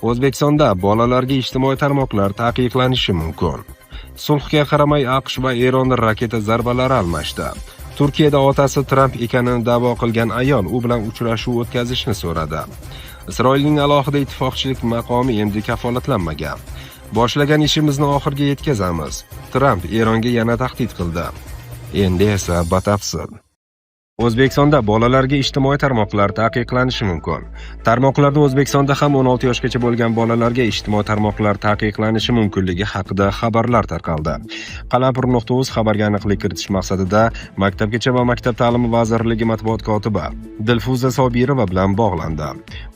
O'zbekistonda bolalarga ijtimoiy tarmoqlar taqiqlanishi mumkin. Sulhga qaramay AQSh va Eron raketa zarbalari almashdi. Turkiyada otasi Tramp ekanini da'vo qilgan ayol u bilan uchrashuv o'tkazishni so'radi. Isroilning alohida ittifoqchilik maqomi endi kafolatlanmagan. Boshlagan ishimizni oxiriga yetkazamiz. Tramp Eronga yana tahdid qildi. Endi esa batafsil. O'zbekistonda bolalarga ijtimoiy tarmoqlar taqiqlanishi mumkin. Tarmoqlarda O'zbekistonda ham 16 yoshgacha bo'lgan bolalarga ijtimoiy tarmoqlar taqiqlanishi mumkinligi haqida xabarlar tarqaldi. Qalampir.uz xabarga aniqlik kiritish maqsadida Maktabgacha va Maktab ta'limi vazirligi matbuot kotibi Dilfuza Sobirova bilan bog'landi.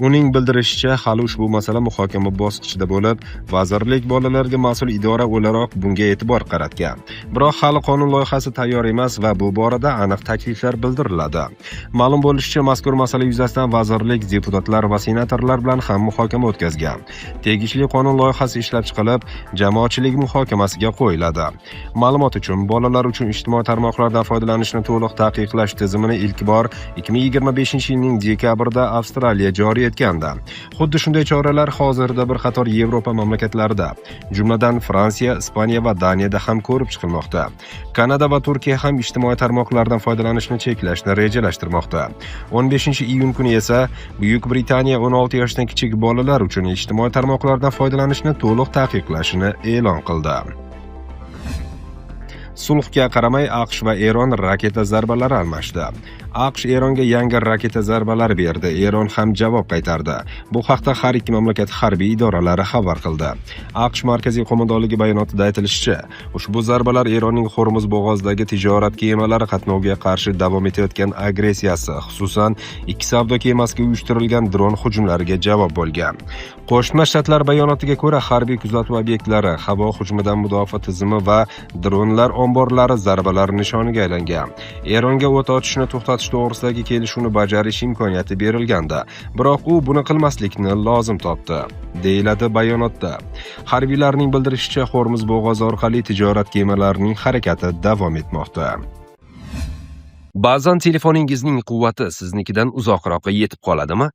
Uning bildirishicha, hali ushbu masala muhokama bosqichida bo'lib, vazirlik bolalarga mas'ul idora o'laroq bunga e'tibor qaratgan. Biroq hali qonun loyihasi tayyor emas va bu borada aniq takliflar bildirildi. Ma'lum bo'lishicha, mazkur masala yuzasidan vazirlik deputatlar va senatorlar bilan ham muhokama o'tkazgan. Tegishli qonun loyihasi ishlab chiqilib, jamoatchilik muhokamasiga qo'yiladi. Ma'lumot uchun, bolalar uchun ijtimoiy tarmoqlardan foydalanishni to'liq taqiqlash tizimini ilk bor 2025-yilning dekabrida Avstraliya joriy etgandi. Xuddi shunday choralar hozirda bir qator Yevropa mamlakatlarida, jumladan Fransiya, Ispaniya va Daniyada ham ko'rib chiqilmoqda. Kanada va Turkiya ham ijtimoiy tarmoqlardan foydalanishni cheklash rejalashtirmoqda. 15-iyun kuni esa Buyuk Britaniya 16 yoshdan kichik bolalar uchun ijtimoiy tarmoqlardan foydalanishni to'liq taqiqlashini e'lon qildi. Sulhga qaramay AQSh va Eron raketa zarbalari almashdi. AQSh Eronga yangi raketa zarbalari berdi. Eron ham javob qaytardi. Bu haqda har ikki mamlakat harbiy idoralari xabar qildi. AQSh markaziy qo'mondonligi bayonotida aytilishicha, ushbu zarbalar Eronning Hormuz bo'g'ozidagi tijorat kemalari qatnoviga qarshi davom etayotgan agressiyasi, xususan ikki savdo kemasiga uyushtirilgan dron hujumlariga javob bo'lgan. Qo'shma Shtatlar bayonotiga ko'ra, harbiy kuzatuv obyektlari, havo hujumidan mudofaa tizimi va dronlar omborlari zarbalar nishoniga aylangan. Eronga o't ochishni to'xtatish to'g'risidagi kelishuvni bajarish imkoniyati berilganda, biroq u buni qilmaslikni lozim topdi, deyiladi bayonotda. Harbiylarning bildirishicha, Hormuz bo'g'ozi orqali tijorat kemalarining harakati davom etmoqda. Ba'zan telefoningizning quvvati siznikidan uzoqroqqa yetib qoladimi?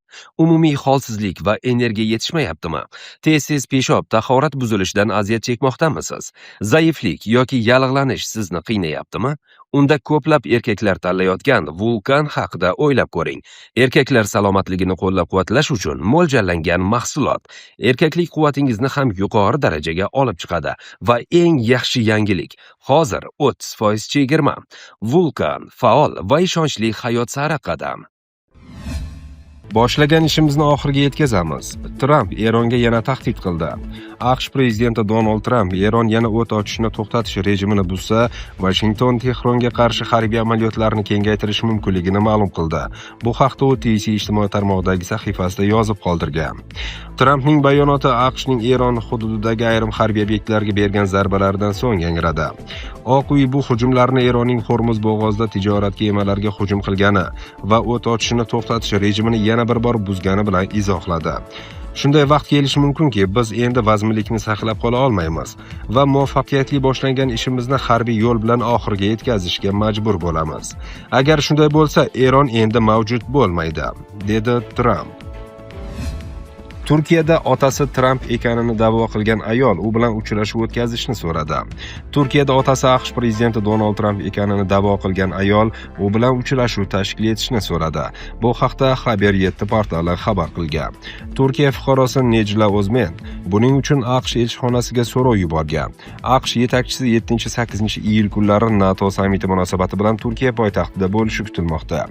Umumiy holsizlik va energiya yetishmayaptimi? Tez-tez peshob, tahorat buzilishidan aziyat chekmoqdamisiz? Zaiflik yoki yallig'lanish sizni qiynayaptimi? Unda ko'plab erkaklar tanlayotgan Vulkan haqida o'ylab ko'ring. Erkaklar salomatligini qo'llab-quvvatlash uchun mo'ljallangan mahsulot. Erkaklik quvvatingizni ham yuqori darajaga olib chiqadi va eng yaxshi yangilik, hozir 30% chegirma. Vulkan faol va ishonchli hayot sari qadam. Boshlagan ishimizni oxiriga yetkazamiz. Tramp Eronga yana tahdid qildi. AQSh prezidenti Donald Tramp Eron yana o't ochishni to'xtatish rejimini buzsa, Washington Tehronga qarshi harbiy amaliyotlarni kengaytirish mumkinligini ma'lum qildi. Bu haqda u ijtimoiy tarmoqdagi sahifasida yozib qoldirgan. Trampning bayonoti AQShning Eron hududidagi ayrim harbiy obyektlarga bergan zarbalaridan so'ng yangradi. Oq uy bu hujumlarni Eronning Hormuz bo'g'ozida tijorat kemalariga hujum qilgani va o't ochishni to'xtatish rejimini yana bir bor buzgani bilan izohladi. Shunday vaqt kelishi mumkinki, biz endi vazminlikni saqlab qola olmaymiz va muvaffaqiyatli boshlangan ishimizni harbiy yo'l bilan oxiriga yetkazishga majbur bo'lamiz. Agar shunday bo'lsa, Eron endi mavjud bo'lmaydi, dedi Tramp. Turkiyada otasi Tramp ekanini da'vo qilgan ayol u bilan uchrashuv o'tkazishni so'radi. Turkiyada otasi AQSh prezidenti Donald Tramp ekanini da'vo qilgan ayol u bilan uchrashuv tashkil etishni so'radi. Bu haqda Haber 7 portali xabar qilgan. Turkiya fuqarosi Nejla O'zmen buning uchun AQSh elchixonasiga so'rov yuborgan. AQSh yetakchisi 7-8-iyul kunlari NATO sammiti munosabati bilan Turkiya poytaxtida bo'lishi kutilmoqda.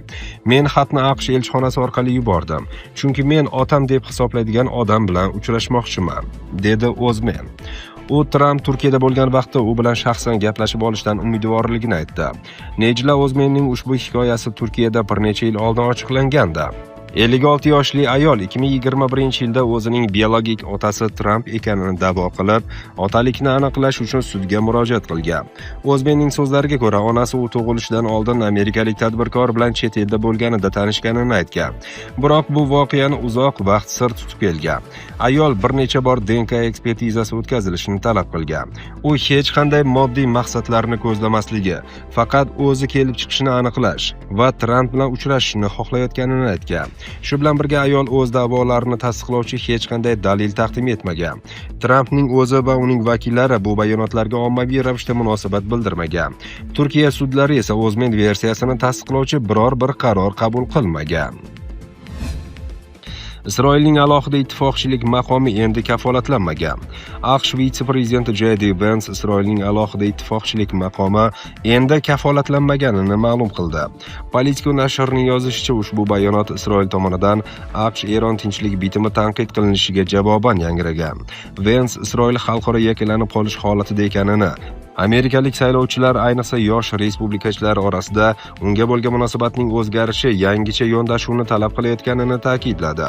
Men xatni AQSh elchixonasi orqali yubordim, chunki men otam deb hisoblaydigan odam bilan uchrashmoqchiman, dedi O'zmen. U Tramp Turkiyada bo'lgan vaqtda u bilan shaxsan gaplashib olishdan umidvorligini aytdi. Nejla O'zmenning ushbu hikoyasi Turkiyada bir necha yil oldin ochiqlangandi. 56 yoshli ayol 2021-yilda o'zining biologik otasi Tramp ekanini da'vo qilib, otalikni aniqlash uchun sudga murojaat qilgan. O'zbekning so'zlariga ko'ra, onasi u tug'ilishidan oldin amerikalik tadbirkor bilan chet elda bo'lganida tanishganini aytgan. Biroq bu voqeani uzoq vaqt sir tutib kelgan. Ayol bir necha bor DNK ekspertizasi o'tkazilishini talab qilgan. U hech qanday moddiy maqsadlarni ko'zlamasligi, faqat o'zi kelib chiqishini aniqlash va Tramp bilan uchrashishni xohlayotganini aytgan. Shu bilan birga ayol o'z da'volarini tasdiqlovchi hech qanday dalil taqdim etmagan. Trampning o'zi va uning vakillari bu bayonotlarga ommaviy ravishda munosabat bildirmagan. Turkiya sudlari esa o'zmen versiyasini tasdiqlovchi biror bir qaror qabul qilmagan. Isroilning alohida ittifoqchilik maqomi endi kafolatlanmagan. AQSh vitse-prezidenti J.D. Vance Isroilning alohida ittifoqchilik maqomi endi kafolatlanmaganini ma'lum qildi. Politico nashrining yozishicha, ushbu bayonot Isroil tomonidan AQSh-Eron tinchlik bitimi tanqid qilinishiga javoban yangragan. Vance Isroil xalqaro yakunlanib qolish holatida ekanini, amerikalik saylovchilar, ayniqsa yosh respublikachilar orasida unga bo'lgan munosabatning o'zgarishi yangicha yondashuvni talab qilayotganini ta'kidladi.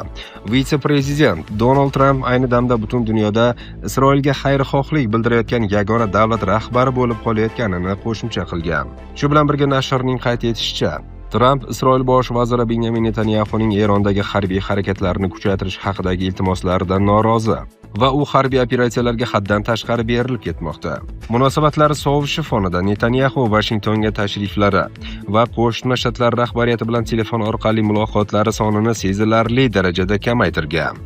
Vitse-prezident Donald Tramp ayni damda butun dunyoda Isroilga xayrixohlik bildirayotgan yagona davlat rahbari bo'lib qolayotganini qo'shimcha qilgan. Shu bilan birga nashrning qayd etishicha, Tramp Isroil bosh vaziri Benyamin Netanyahuning Erondagi harbiy harakatlarni kuchaytirish haqidagi iltimoslaridan norozi va u harbiy operatsiyalarga haddan tashqari berilib ketmoqda. Munosabatlar sovishi fonida Netanyahu Vashingtonga tashriflari va Qo'shma Shtatlar rahbariyati bilan telefon orqali muloqotlari sonini sezilarli darajada kamaytirgan.